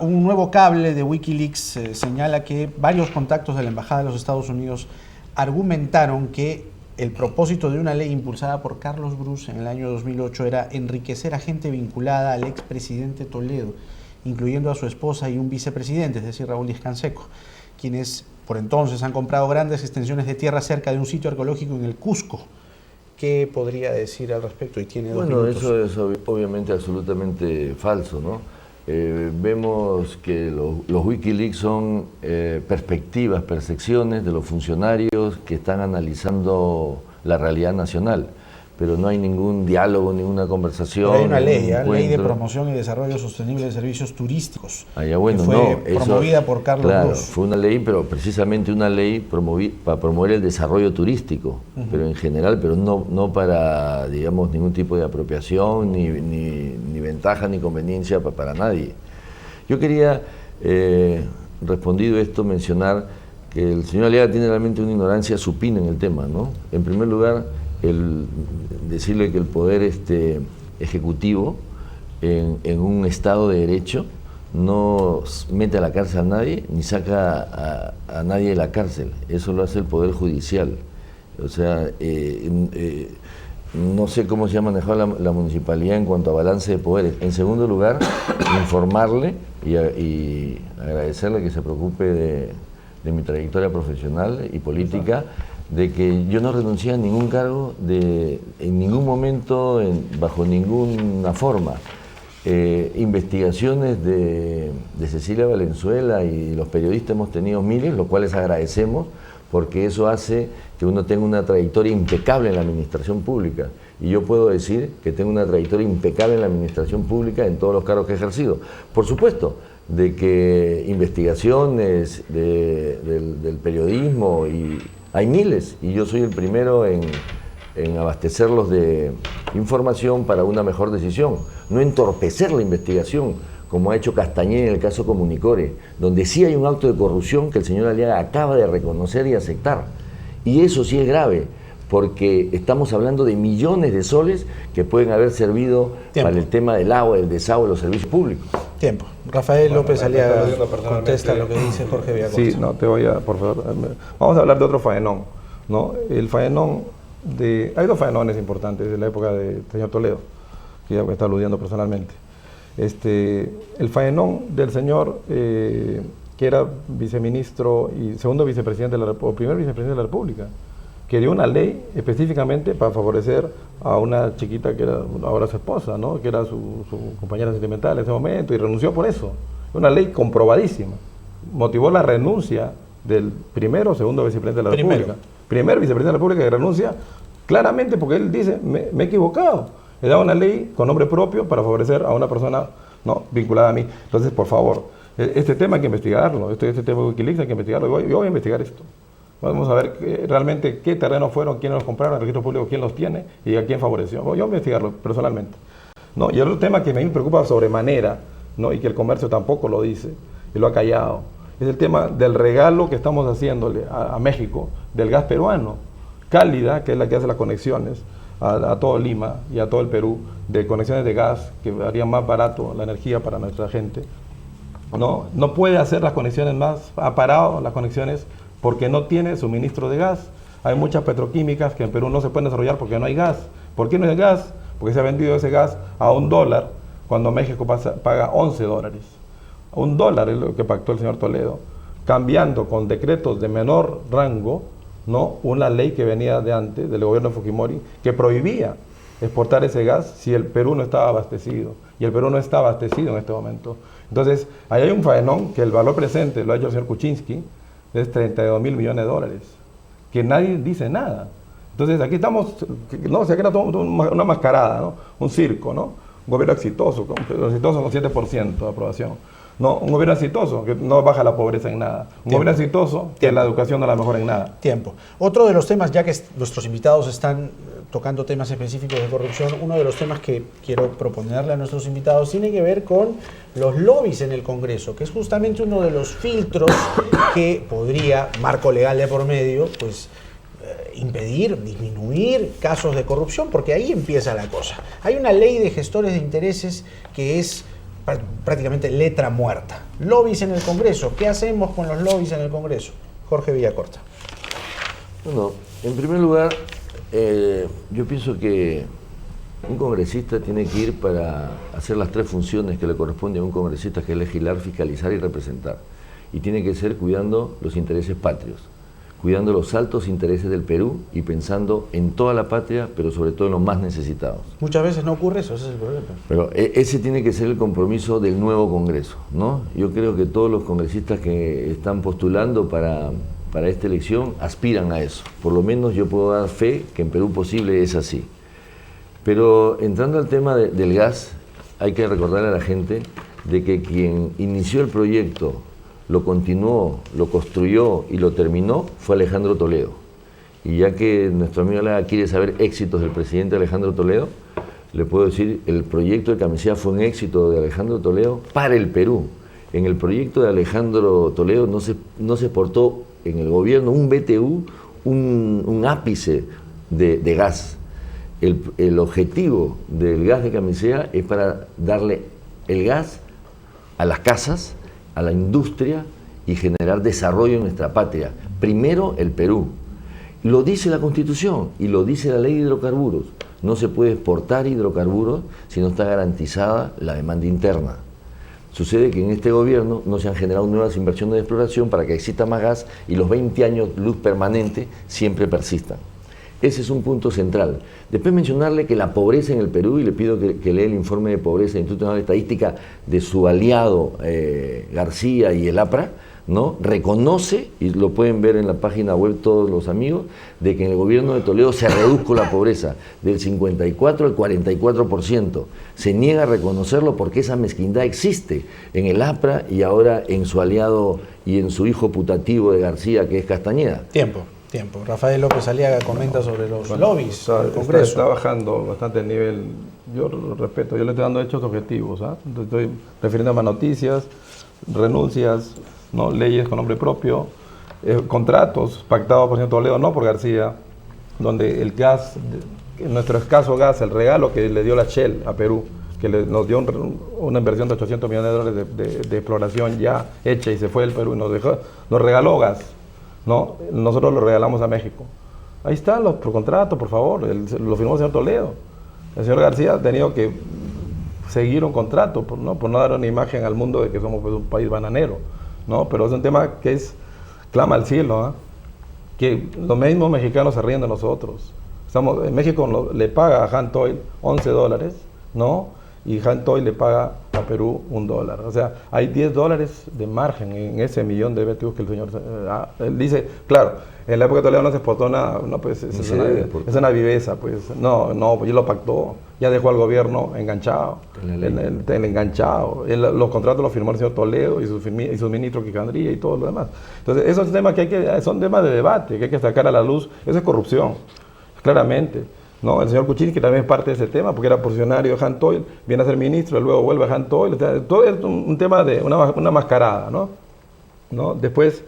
Un nuevo cable de Wikileaks señala que varios contactos de la Embajada de los Estados Unidos argumentaron que el propósito de una ley impulsada por Carlos Bruce en el año 2008 era enriquecer a gente vinculada al expresidente Toledo, incluyendo a su esposa y un vicepresidente, es decir, Raúl Díaz-Canseco, quienes por entonces han comprado grandes extensiones de tierra cerca de un sitio arqueológico en el Cusco. ¿Qué podría decir al respecto? Y tiene 2 minutos. Eso es obviamente absolutamente falso, ¿no? Vemos que los Wikileaks son perspectivas, percepciones de los funcionarios que están analizando la realidad nacional. pero no hay ningún diálogo, ninguna conversación. Pero hay una ley, Ley de encuentro. Promoción y Desarrollo Sostenible de Servicios Turísticos, Bueno, que fue no, promovida por Carlos claro, Cruz. fue una ley, pero precisamente una ley para promover el desarrollo turístico, pero en general, pero no para, digamos, ningún tipo de apropiación, ni ventaja, ni conveniencia para nadie. Yo quería, respondido esto, mencionar que el señor Aliaga tiene realmente una ignorancia supina en el tema, ¿no? En primer lugar, decirle que el poder ejecutivo en un Estado de Derecho no mete a la cárcel a nadie ni saca a nadie de la cárcel. Eso lo hace el Poder Judicial. O sea, no sé cómo se ha manejado la municipalidad en cuanto a balance de poderes. En segundo lugar, informarle y agradecerle que se preocupe de mi trayectoria profesional y política, de que yo no renuncié a ningún cargo en ningún momento, bajo ninguna forma. Investigaciones de Cecilia Valenzuela y los periodistas hemos tenido miles, los cuales agradecemos, porque eso hace que uno tenga una trayectoria impecable en la administración pública. Y yo puedo decir que tengo una trayectoria impecable en la administración pública en todos los cargos que he ejercido. Por supuesto, de que investigaciones del periodismo, y hay miles, y yo soy el primero en abastecerlos de información para una mejor decisión, no entorpecer la investigación, como ha hecho Castañeda en el caso Comunicore, donde sí hay un acto de corrupción que el señor Aliaga acaba de reconocer y aceptar. Y eso sí es grave, porque estamos hablando de millones de soles que pueden haber servido para el tema del agua, del desagüe, los servicios públicos. Tiempo. Rafael López Aliaga contesta lo que dice Jorge Villacorta. Sí, no, por favor, vamos a hablar de otro faenón, ¿no? El faenón hay dos faenones importantes de la época del señor Toledo, que ya me está aludiendo personalmente. El faenón del señor, que era viceministro y segundo vicepresidente o primer vicepresidente de la República, que dio una ley específicamente para favorecer a una chiquita que era ahora su esposa, ¿no? Que era su compañera sentimental en ese momento, y renunció por eso. Una ley comprobadísima. Motivó la renuncia del primero o segundo vicepresidente de la República. Primer vicepresidente de la República que renuncia claramente porque él dice, me he equivocado. Le da una ley con nombre propio para favorecer a una persona no vinculada a mí. Entonces, por favor, este tema hay que investigarlo. Este tema de Wikileaks hay que investigarlo. Yo voy a investigar esto. Vamos a ver realmente qué terrenos fueron, quiénes los compraron, el registro público, quién los tiene y a quién favoreció. Yo voy a investigarlo personalmente. ¿No? Y el otro tema que a mí me preocupa sobremanera, ¿no? Y que el comercio tampoco lo dice y lo ha callado, es el tema del regalo que estamos haciéndole a México del gas peruano. Cálida, que es la que hace las conexiones a todo Lima y a todo el Perú, de conexiones de gas que harían más barato la energía para nuestra gente. No puede hacer las conexiones más, ha parado las conexiones porque no tiene suministro de gas. Hay muchas petroquímicas que en Perú no se pueden desarrollar porque no hay gas. ¿Por qué no hay gas? Porque se ha vendido ese gas a $1 cuando México paga $11. $1 es lo que pactó el señor Toledo, cambiando con decretos de menor rango, ¿no? Una ley que venía de antes, del gobierno de Fujimori, que prohibía exportar ese gas si el Perú no estaba abastecido. Y el Perú no está abastecido en este momento. Entonces, ahí hay un faenón que el valor presente lo ha hecho el señor Kuczynski, es 32 mil millones de dólares, que nadie dice nada. Entonces, aquí estamos, no, se crea una mascarada, ¿no? Un circo, ¿no? Un gobierno exitoso con 7% de aprobación. No, un gobierno exitoso que no baja la pobreza en nada. Un gobierno exitoso que la educación no la mejora en nada. Tiempo. Otro de los temas, ya que nuestros invitados están tocando temas específicos de corrupción, uno de los temas que quiero proponerle a nuestros invitados tiene que ver con los lobbies en el Congreso, que es justamente uno de los filtros que podría, marco legal de por medio, pues impedir, disminuir casos de corrupción, porque ahí empieza la cosa. Hay una ley de gestores de intereses que es prácticamente letra muerta. Lobbies en el Congreso. ¿Qué hacemos con los lobbies en el Congreso? Jorge Villacorta. Bueno, en primer lugar, yo pienso que un congresista tiene que ir para hacer las tres funciones que le corresponde a un congresista, que es legislar, fiscalizar y representar. Y tiene que ser cuidando los intereses patrios, cuidando los altos intereses del Perú y pensando en toda la patria, pero sobre todo en los más necesitados. Muchas veces no ocurre eso, ese es el problema. Pero ese tiene que ser el compromiso del nuevo Congreso, ¿no? Yo creo que todos los congresistas que están postulando para esta elección aspiran a eso. Por lo menos yo puedo dar fe que en Perú Posible es así. Pero entrando al tema del gas, hay que recordarle a la gente de que quien inició el proyecto, lo continuó, lo construyó y lo terminó fue Alejandro Toledo. Y ya que nuestro amigo Lara quiere saber éxitos del presidente Alejandro Toledo, le puedo decir, el proyecto de Camisea fue un éxito de Alejandro Toledo para el Perú. En el proyecto de Alejandro Toledo no se exportó en el gobierno un BTU, un ápice de gas. El objetivo del gas de Camisea es para darle el gas a las casas, a la industria y generar desarrollo en nuestra patria. Primero el Perú. Lo dice la Constitución y lo dice la Ley de Hidrocarburos. No se puede exportar hidrocarburos si no está garantizada la demanda interna. Sucede que en este gobierno no se han generado nuevas inversiones de exploración para que exista más gas y los 20 años luz permanente siempre persistan. Ese es un punto central. Después mencionarle que la pobreza en el Perú, y le pido que lea el informe de pobreza del Instituto Nacional de Estadística de su aliado García y el APRA, ¿no? Reconoce, y lo pueden ver en la página web todos los amigos, de que en el gobierno de Toledo se redujo la pobreza del 54 al 44%. Se niega a reconocerlo porque esa mezquindad existe en el APRA y ahora en su aliado y en su hijo putativo de García, que es Castañeda. Tiempo. Rafael López Aliaga comenta sobre los lobbies del Congreso. Está bajando bastante el nivel. Yo respeto, yo le estoy dando hechos objetivos. Estoy refiriendo a noticias, renuncias, ¿no? Leyes con nombre propio, contratos pactados por el señor Toledo, no por García, donde el gas, nuestro escaso gas, el regalo que le dio la Shell a Perú, que nos dio una inversión de 800 millones de dólares de exploración ya hecha y se fue del Perú y nos regaló gas, ¿no? Nosotros lo regalamos a México. Ahí están los contratos, por favor, lo firmó el señor Toledo. El señor García ha tenido que seguir un contrato por no dar una imagen al mundo de que somos pues, un país bananero, ¿no? Pero es un tema que clama al cielo, ¿eh? Que los mismos mexicanos se ríen de nosotros. En México le paga a Hantoil $11, ¿no? Y Hantoil le paga a Perú $1. O sea, hay $10 de margen en ese millón de BTUs que el señor él dice. Claro, en la época de Toledo no se exportó nada, no, pues es una viveza, pues no, pues ya lo pactó, ya dejó al gobierno enganchado, enganchado. Los contratos los firmó el señor Toledo y sus ministros Quicandría y todo lo demás. Entonces, esos temas son temas de debate que hay que sacar a la luz. Eso es corrupción, claramente. ¿No? El señor Kuczynski también es parte de ese tema, porque era posicionario de Hantoil, viene a ser ministro, luego vuelve a Hantoil. Todo es un tema de una mascarada, ¿no? Después,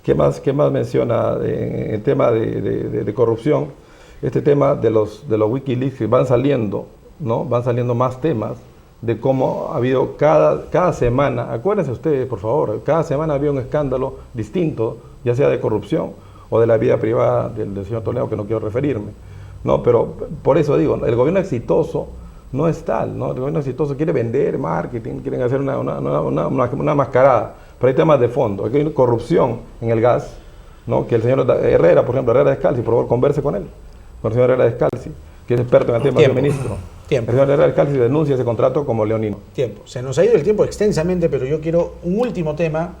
¿qué más menciona en el tema de corrupción? Este tema de los Wikileaks que van saliendo, ¿no? Van saliendo más temas de cómo ha habido cada semana, acuérdense ustedes, por favor, cada semana había un escándalo distinto, ya sea de corrupción o de la vida privada del señor Toledo, que no quiero referirme. No, pero por eso digo, el gobierno exitoso no es tal, ¿no? El gobierno exitoso quiere vender, marketing, quieren hacer una mascarada, pero hay temas de fondo. Aquí hay corrupción en el gas, ¿no? Que el señor Herrera, por ejemplo, Herrera Descalzi, por favor, converse con él, con el señor Herrera Descalzi, que es experto en el tema del ministro. El señor Herrera Descalzi denuncia ese contrato como leonino. Se nos ha ido el tiempo extensamente, pero yo quiero un último tema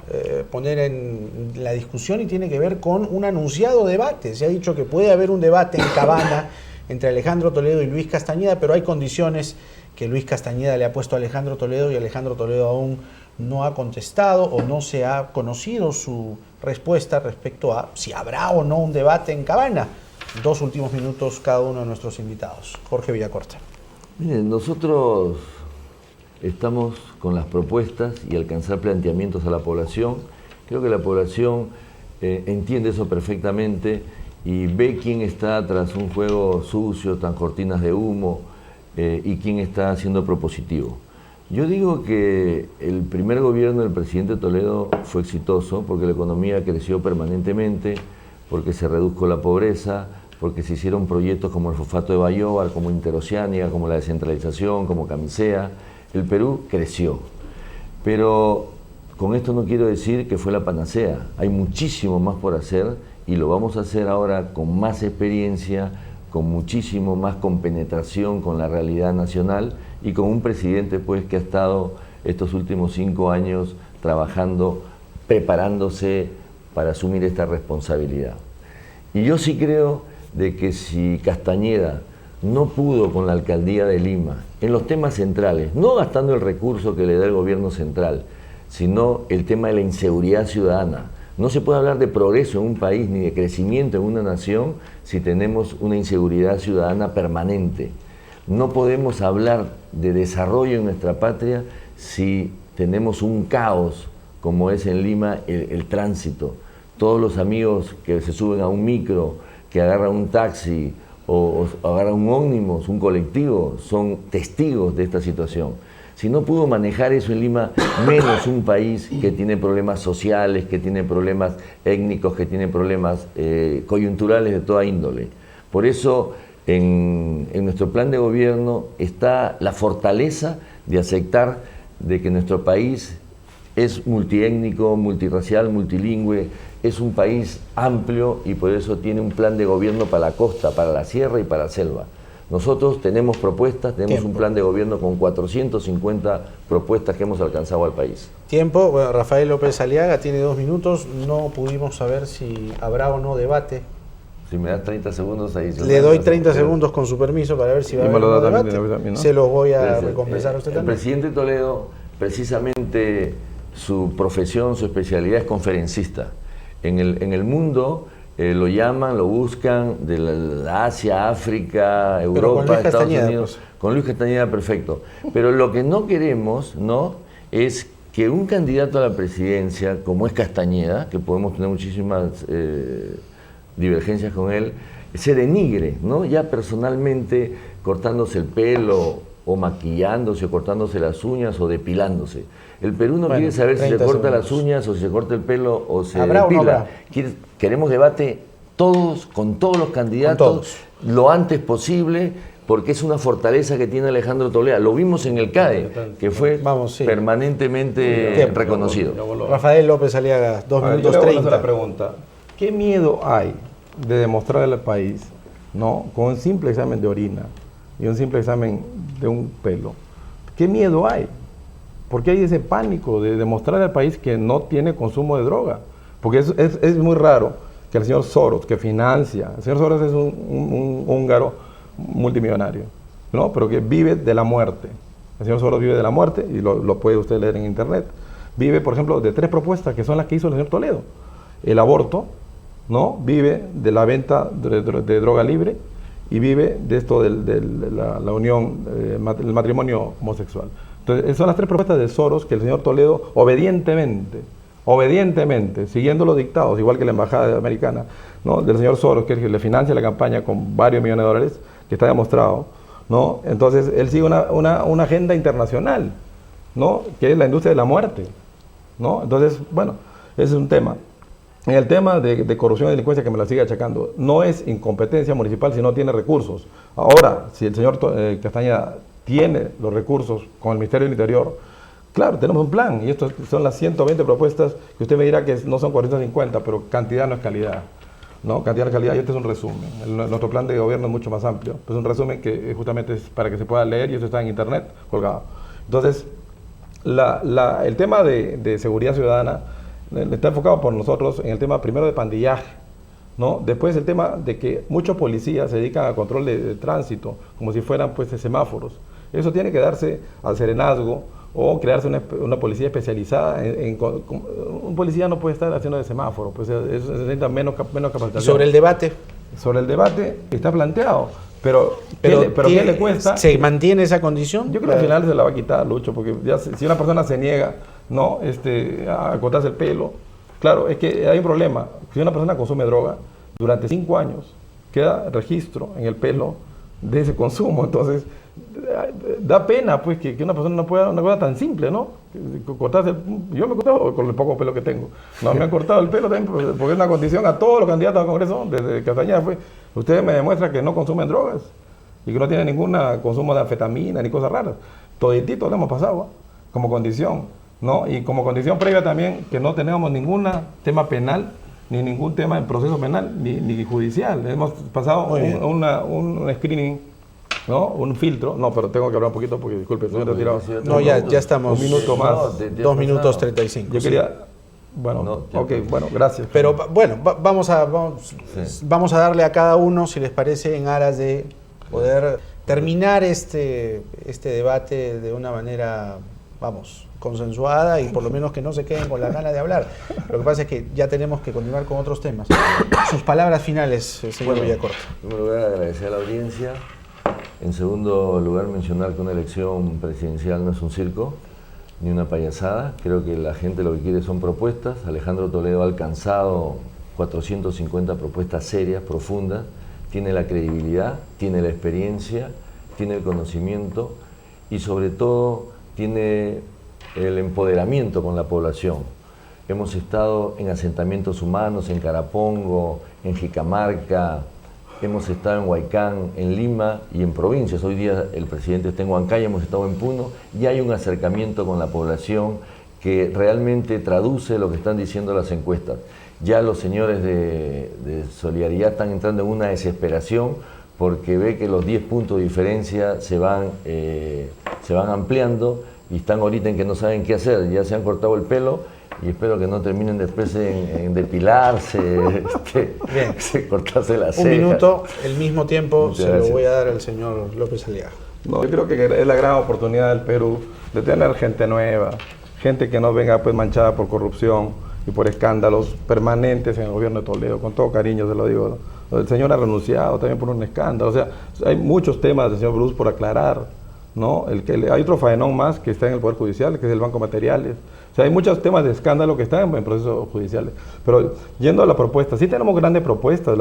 poner en la discusión y tiene que ver con un anunciado debate. Se ha dicho que puede haber un debate en Cabana entre Alejandro Toledo y Luis Castañeda, pero hay condiciones que Luis Castañeda le ha puesto a Alejandro Toledo y Alejandro Toledo aún no ha contestado o no se ha conocido su respuesta respecto a si habrá o no un debate en Cabana. 2 últimos minutos cada uno de nuestros invitados. Jorge Villacorta. Miren, nosotros estamos con las propuestas y alcanzar planteamientos a la población. Creo que la población entiende eso perfectamente y ve quién está tras un juego sucio, tras cortinas de humo y quién está siendo propositivo. Yo digo que el primer gobierno del presidente Toledo fue exitoso porque la economía creció permanentemente, porque se redujo la pobreza, porque se hicieron proyectos como el fosfato de Bayobar, como Interoceánica, como la descentralización, como Camisea. El Perú creció. Pero con esto no quiero decir que fue la panacea. Hay muchísimo más por hacer y lo vamos a hacer ahora con más experiencia, con muchísimo más compenetración con la realidad nacional y con un presidente pues, que ha estado estos últimos 5 años trabajando, preparándose para asumir esta responsabilidad. Y yo sí creo de que si Castañeda no pudo con la alcaldía de Lima en los temas centrales, no gastando el recurso que le da el gobierno central, sino el tema de la inseguridad ciudadana. No se puede hablar de progreso en un país ni de crecimiento en una nación si tenemos una inseguridad ciudadana permanente. No podemos hablar de desarrollo en nuestra patria si tenemos un caos como es en Lima el tránsito. Todos los amigos que se suben a un micro, que agarran un taxi o agarran un ómnibus, un colectivo, son testigos de esta situación. Si no pudo manejar eso en Lima, menos un país que tiene problemas sociales, que tiene problemas étnicos, que tiene problemas coyunturales de toda índole. Por eso, en nuestro plan de gobierno está la fortaleza de aceptar de que nuestro país es multiétnico, multirracial, multilingüe, es un país amplio y por eso tiene un plan de gobierno para la costa, para la sierra y para la selva. Nosotros tenemos propuestas, tenemos un plan de gobierno con 450 propuestas que hemos alcanzado al país. Tiempo. Bueno, Rafael López Aliaga tiene 2 minutos. No pudimos saber si habrá o no debate. Si me das 30 segundos adicionales. Le doy 30 segundos con su permiso para ver si va a haber un debate. También, ¿no? Se los voy a recompensar a usted también. El presidente Toledo, precisamente su profesión, su especialidad es conferencista. En el mundo lo llaman, lo buscan de la Asia, África, Europa, Estados Unidos. Pues. Con Luis Castañeda, perfecto. Pero lo que no queremos, ¿no?, es que un candidato a la presidencia, como es Castañeda, que podemos tener muchísimas divergencias con él, se denigre, ¿no?, ya personalmente cortándose el pelo o maquillándose o cortándose las uñas o depilándose. El Perú no quiere saber si se corta las uñas o si se corta el pelo o se depila. ¿Habrá o no habrá? Queremos debate todos, con todos los candidatos, lo antes posible, porque es una fortaleza que tiene Alejandro Toledo. Lo vimos en el CADE, que fue permanentemente reconocido. Rafael López Aliaga, 2 minutos 30. La pregunta: ¿qué miedo hay de demostrarle al país, no, con un simple examen de orina y un simple examen de un pelo? ¿Qué miedo hay? ¿Por qué hay ese pánico de demostrarle al país que no tiene consumo de droga? Porque es muy raro que el señor Soros, que financia, el señor Soros es un húngaro multimillonario, ¿no?, pero que vive de la muerte. El señor Soros vive de la muerte y lo puede usted leer en internet. Vive, por ejemplo, de 3 propuestas que son las que hizo el señor Toledo. El aborto, ¿no?, vive de la venta de droga libre y vive de esto de la unión, el matrimonio homosexual. Entonces, esas son las 3 propuestas de Soros que el señor Toledo obedientemente, siguiendo los dictados, igual que la embajada americana, ¿no?, del señor Soros, que le financia la campaña con varios millones de dólares, que está demostrado, ¿no? Entonces, él sigue una agenda internacional, ¿no?, que es la industria de la muerte, ¿no? Entonces, bueno, ese es un tema. En el tema de corrupción y delincuencia, que me la sigue achacando, no es incompetencia municipal si no tiene recursos. Ahora, si el señor Castañeda tiene los recursos con el Ministerio del Interior, claro, tenemos un plan, y estas son las 120 propuestas, que usted me dirá que no son 450, pero cantidad no es calidad, ¿no? Cantidad no es calidad, y este es un resumen. Nuestro plan de gobierno es mucho más amplio, es un resumen que justamente es para que se pueda leer, y eso está en internet colgado. Entonces, el tema de seguridad ciudadana está enfocado por nosotros en el tema primero de pandillaje, ¿no? Después el tema de que muchos policías se dedican al control de tránsito, como si fueran pues semáforos. Eso tiene que darse al serenazgo o crearse una policía especializada. Un policía no puede estar haciendo de semáforo, pues eso necesita menos capacitación. ¿Y sobre el debate? Sobre el debate está planteado, pero ¿qué le cuesta? ¿Se mantiene esa condición? Yo creo que al final se la va a quitar, Lucho, porque ya si una persona se niega, ¿no?, a cortarse el pelo, claro, es que hay un problema. Si una persona consume droga, durante 5 años queda registro en el pelo de ese consumo. Entonces, da pena pues que una persona no pueda, una cosa tan simple, ¿no? Cortarse yo me he cortado con el poco pelo que tengo. No, me han cortado el pelo también porque es una condición a todos los candidatos al Congreso, desde Castañeda ustedes me demuestran que no consumen drogas y que no tienen ningún consumo de anfetamina ni cosas raras. Toditito lo hemos pasado como condición, ¿no? Y como condición previa también que no tenemos ningún tema penal, ni ningún tema en proceso penal, ni judicial. Hemos pasado un screening, ¿no? Un filtro. No, pero tengo que hablar un poquito porque, disculpe, estoy retirado. No, ya estamos. 1 minuto más. No, 2 minutos 35. Yo quería... Bueno, bueno, gracias. Pero bueno, vamos a darle a cada uno, si les parece, en aras de poder terminar este debate de una manera, vamos, consensuada y por lo menos que no se queden con la gana de hablar. Lo que pasa es que ya tenemos que continuar con otros temas. Sus palabras finales, señor Villacorta. En primer lugar, agradecer a la audiencia. En segundo lugar, mencionar que una elección presidencial no es un circo ni una payasada. Creo que la gente lo que quiere son propuestas. Alejandro Toledo ha alcanzado 450 propuestas serias, profundas. Tiene la credibilidad, tiene la experiencia, tiene el conocimiento y sobre todo tiene el empoderamiento con la población. Hemos estado en asentamientos humanos, en Carapongo, en Jicamarca, hemos estado en Huaycán, en Lima y en provincias. Hoy día el presidente está en Huancay, hemos estado en Puno y hay un acercamiento con la población que realmente traduce lo que están diciendo las encuestas. Ya los señores de Solidaridad están entrando en una desesperación porque ve que los 10 puntos de diferencia se van ampliando y están ahorita en que no saben qué hacer. Ya se han cortado el pelo y espero que no terminen después en depilarse, cortarse la ceja. Un minuto, el mismo tiempo Muchas se gracias. lo voy a dar al señor López Aliaga. No, yo creo que es la gran oportunidad del Perú de tener gente nueva, gente que no venga pues manchada por corrupción y por escándalos permanentes en el gobierno de Toledo. Con todo cariño se lo digo, ¿no? El señor ha renunciado también por un escándalo. O sea, hay muchos temas del señor Bruce por aclarar, ¿no? Hay otro faenón más que está en el Poder Judicial, que es el Banco Materiales. O sea, hay muchos temas de escándalo que están en procesos judiciales. Pero yendo a la propuesta, sí tenemos grandes propuestas.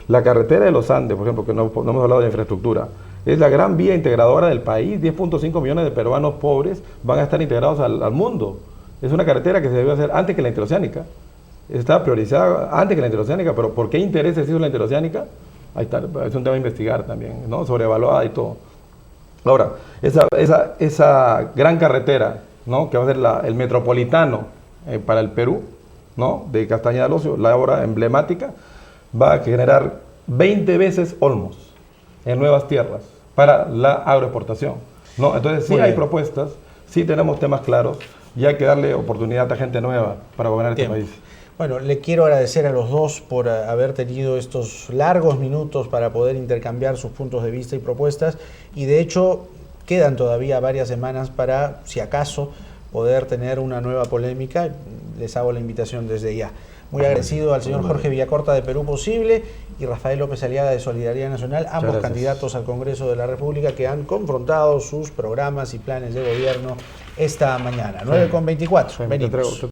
La carretera de los Andes, por ejemplo, que no hemos hablado de infraestructura, es la gran vía integradora del país. 10.5 millones de peruanos pobres van a estar integrados al mundo. Es una carretera que se debió hacer antes que la interoceánica. Está priorizada antes que la interoceánica, pero ¿por qué intereses hizo la interoceánica? Ahí está, es un tema a investigar también, ¿no? Sobrevaluada y todo. Ahora, esa gran carretera, ¿no? Que va a ser el metropolitano para el Perú, ¿no? De Castañeda al Ocio, la obra emblemática, va a generar 20 veces Olmos en nuevas tierras para la agroexportación, ¿no? Entonces sí hay propuestas, sí tenemos temas claros y hay que darle oportunidad a gente nueva para gobernar este país. Bueno, le quiero agradecer a los dos por haber tenido estos largos minutos para poder intercambiar sus puntos de vista y propuestas y de hecho quedan todavía varias semanas para, si acaso, poder tener una nueva polémica. Les hago la invitación desde ya. Muy agradecido al señor Jorge Villacorta de Perú Posible y Rafael López Aliaga de Solidaridad Nacional, ambos candidatos al Congreso de la República que han confrontado sus programas y planes de gobierno esta mañana. 9:24. Venimos.